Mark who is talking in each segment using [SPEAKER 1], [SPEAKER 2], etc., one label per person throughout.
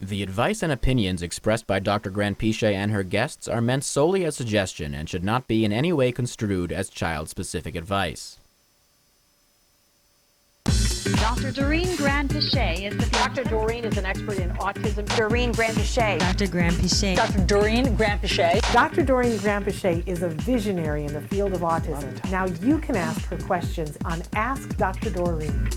[SPEAKER 1] The advice and opinions expressed by Dr. Grandpiche and her guests are meant solely as suggestion and should not be in any way construed as child-specific advice.
[SPEAKER 2] Dr. Doreen Grandpiche is the
[SPEAKER 3] Dr. Doreen is an expert in autism.
[SPEAKER 2] Doreen Grandpiche.
[SPEAKER 4] Dr. Grandpiche.
[SPEAKER 3] Dr. Doreen Grandpiche.
[SPEAKER 5] Dr. Doreen Grandpiche is a visionary in the field of autism. Now you can ask her questions on Ask Dr. Doreen.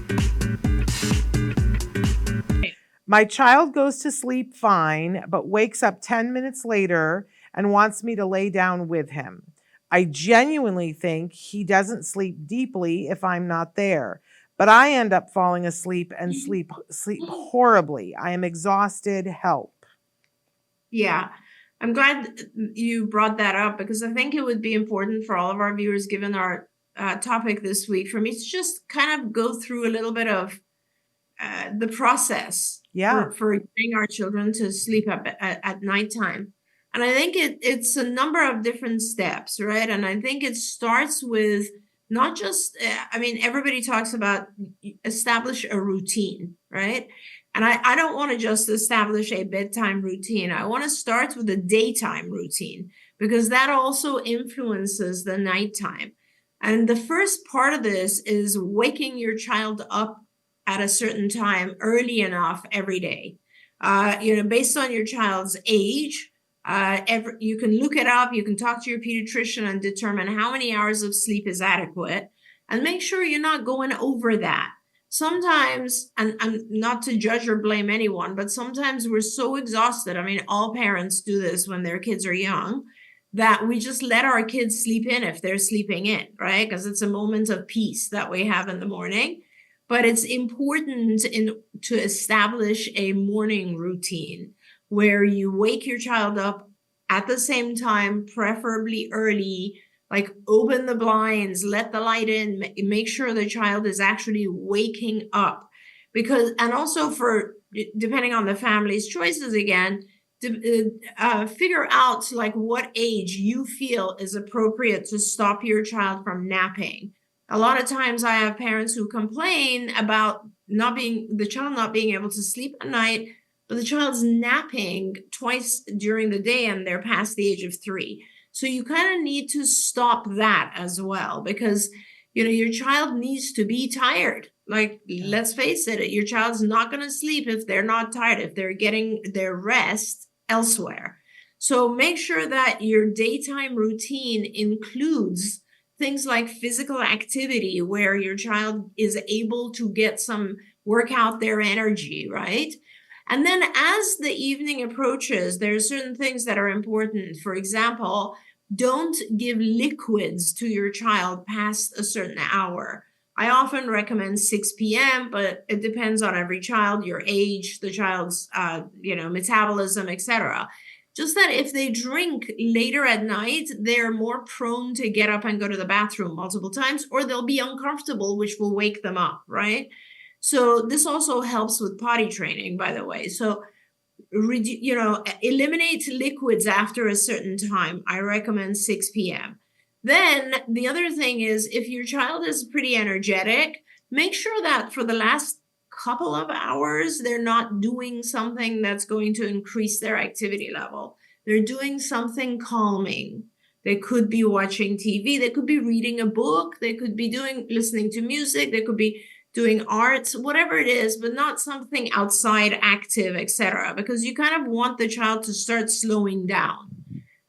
[SPEAKER 5] My child goes to sleep fine, but wakes up 10 minutes later and wants me to lay down with him. I genuinely think he doesn't sleep deeply if I'm not there. But I end up falling asleep and sleep horribly. I am exhausted. Help.
[SPEAKER 6] Yeah, I'm glad you brought that up because I think it would be important for all of our viewers, given our topic this week, for me to just kind of go through a little bit of the process for getting our children to sleep at nighttime. And I think it's a number of different steps, right? And I think it starts with not just, everybody talks about establish a routine, right? And I don't want to just establish a bedtime routine. I want to start with a daytime routine because that also influences the nighttime. And the first part of this is waking your child up at a certain time early enough every day. Based on your child's age, you can look it up, you can talk to your pediatrician and determine how many hours of sleep is adequate and make sure you're not going over that. Sometimes, and not to judge or blame anyone, but sometimes we're so exhausted. I mean, all parents do this when their kids are young, that we just let our kids sleep in if they're sleeping in, right? Because it's a moment of peace that we have in the morning. But it's important to establish a morning routine where you wake your child up at the same time, preferably early, like open the blinds, let the light in, make sure the child is actually waking up. And also depending on the family's choices again, figure out like what age you feel is appropriate to stop your child from napping. A lot of times I have parents who complain about the child not being able to sleep at night, but the child's napping twice during the day and they're past the age of 3. So you kind of need to stop that as well because, your child needs to be tired. Let's face it, your child's not going to sleep if they're not tired, if they're getting their rest elsewhere. So make sure that your daytime routine includes things like physical activity where your child is able to get some work out their energy, right? And then as the evening approaches, there are certain things that are important. For example, don't give liquids to your child past a certain hour. I often recommend 6 p.m., but it depends on every child, your age, the child's, metabolism, etc. Just that if they drink later at night, they're more prone to get up and go to the bathroom multiple times, or they'll be uncomfortable, which will wake them up, right? So this also helps with potty training, by the way. So, eliminate liquids after a certain time. I recommend 6 p.m. Then the other thing is if your child is pretty energetic, make sure that for the last couple of hours, they're not doing something that's going to increase their activity level. They're doing something calming. They could be watching TV. They could be reading a book. They could be listening to music. They could be doing arts, whatever it is, but not something outside active, etc. Because you kind of want the child to start slowing down.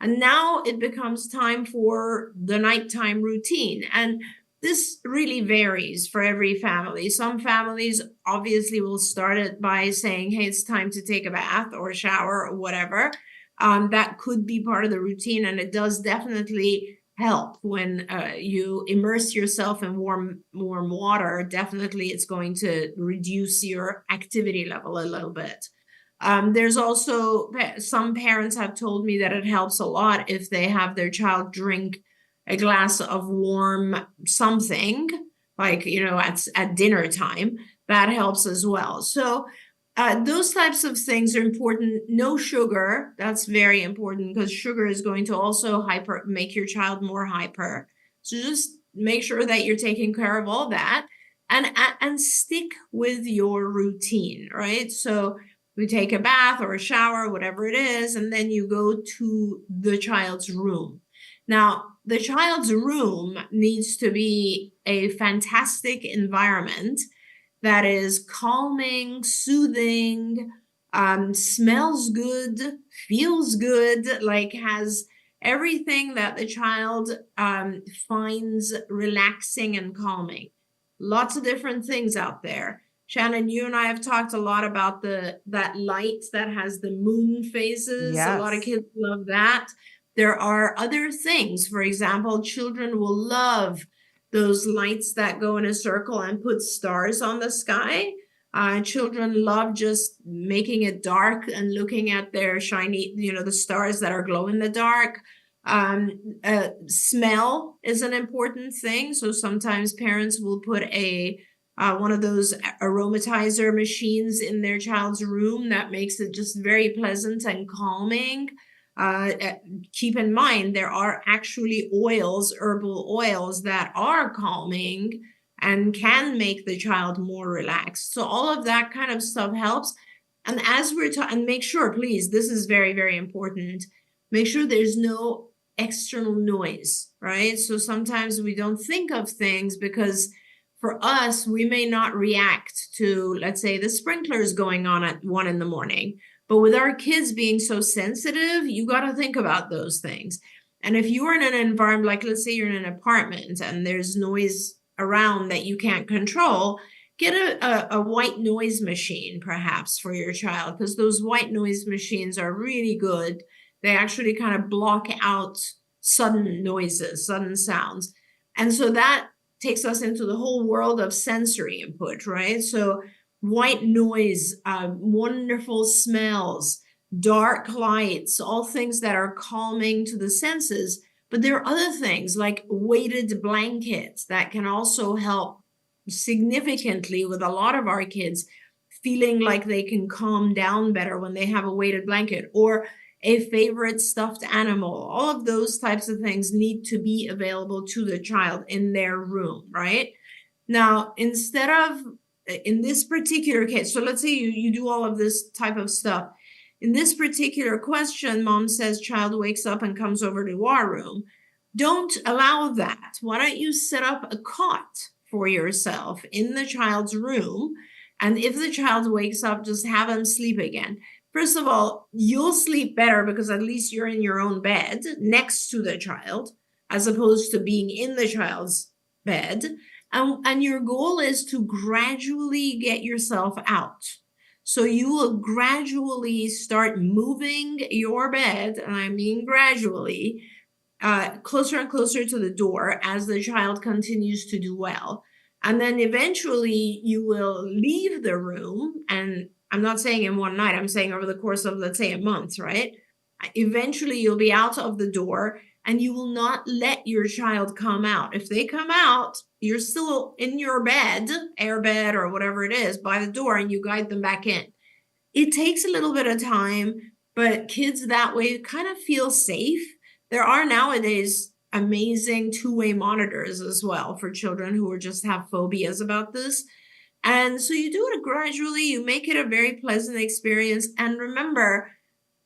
[SPEAKER 6] And now it becomes time for the nighttime routine. And this really varies for every family. Some families obviously will start it by saying, hey, it's time to take a bath or a shower or whatever. That could be part of the routine. And it does definitely help when you immerse yourself in warm water. Definitely it's going to reduce your activity level a little bit. There's also some parents have told me that it helps a lot if they have their child drink a glass of warm something, like, at dinner time. That helps as well. So those types of things are important. No sugar. That's very important because sugar is going to also make your child more hyper. So just make sure that you're taking care of all that and stick with your routine, right? So we take a bath or a shower, whatever it is, and then you go to the child's room. Now, the child's room needs to be a fantastic environment that is calming, soothing, smells good, feels good, like has everything that the child finds relaxing and calming. Lots of different things out there. Shannon, you and I have talked a lot about that light that has the moon phases.
[SPEAKER 5] Yes.
[SPEAKER 6] A lot of kids love that. There are other things. For example, children will love those lights that go in a circle and put stars on the sky. Children love just making it dark and looking at their shiny, the stars that are glow in the dark. Smell is an important thing. So sometimes parents will put one of those aromatizer machines in their child's room that makes it just very pleasant and calming. Keep in mind, there are actually herbal oils that are calming and can make the child more relaxed. So all of that kind of stuff helps. And as we're and make sure, please, this is very, very important. Make sure there's no external noise, right? So sometimes we don't think of things because for us, we may not react to, let's say, the sprinklers going on at 1 a.m. But with our kids being so sensitive, you got to think about those things. And if you're in an environment, like let's say you're in an apartment and there's noise around that you can't control, get a white noise machine perhaps for your child, because those white noise machines are really good. They actually kind of block out sudden noises, sudden sounds. And so that takes us into the whole world of sensory input, right? So white noise, wonderful smells, dark lights, all things that are calming to the senses. But there are other things like weighted blankets that can also help significantly with a lot of our kids feeling like they can calm down better when they have a weighted blanket, or a favorite stuffed animal. All of those types of things need to be available to the child in their room, right? Now, instead of, in this particular case, so let's say you do all of this type of stuff. In this particular question, mom says child wakes up and comes over to our room. Don't allow that. Why don't you set up a cot for yourself in the child's room? And if the child wakes up, just have him sleep again. First of all, you'll sleep better because at least you're in your own bed next to the child, as opposed to being in the child's bed. And your goal is to gradually get yourself out. So you will gradually start moving your bed, and I mean gradually, closer and closer to the door as the child continues to do well. And then eventually you will leave the room, and I'm not saying in one night, I'm saying over the course of, let's say, a month, right? Eventually you'll be out of the door and you will not let your child come out. If they come out, you're still in your bed, air bed or whatever it is, by the door, and you guide them back in. It takes a little bit of time, but kids that way kind of feel safe. There are nowadays amazing two-way monitors as well for children who are just have phobias about this. And so you do it gradually, you make it a very pleasant experience. And remember,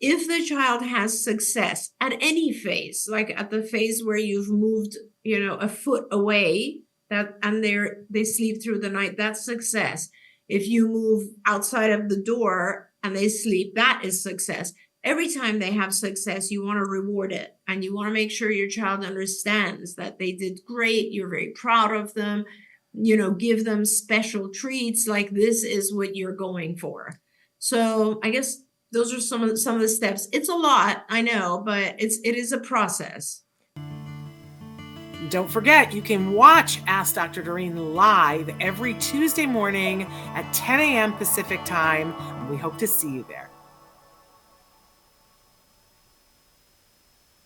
[SPEAKER 6] if the child has success at any phase, like at the phase where you've moved, a foot away, and they sleep through the night, that's success. If you move outside of the door and they sleep, that is success. Every time they have success, you want to reward it. And you want to make sure your child understands that they did great. You're very proud of them. Give them special treats, like this is what you're going for. So I guess those are some of the steps. It's a lot, I know, but it is a process.
[SPEAKER 5] Don't forget, you can watch Ask Dr. Doreen live every Tuesday morning at 10 a.m. Pacific time. We hope to see you there.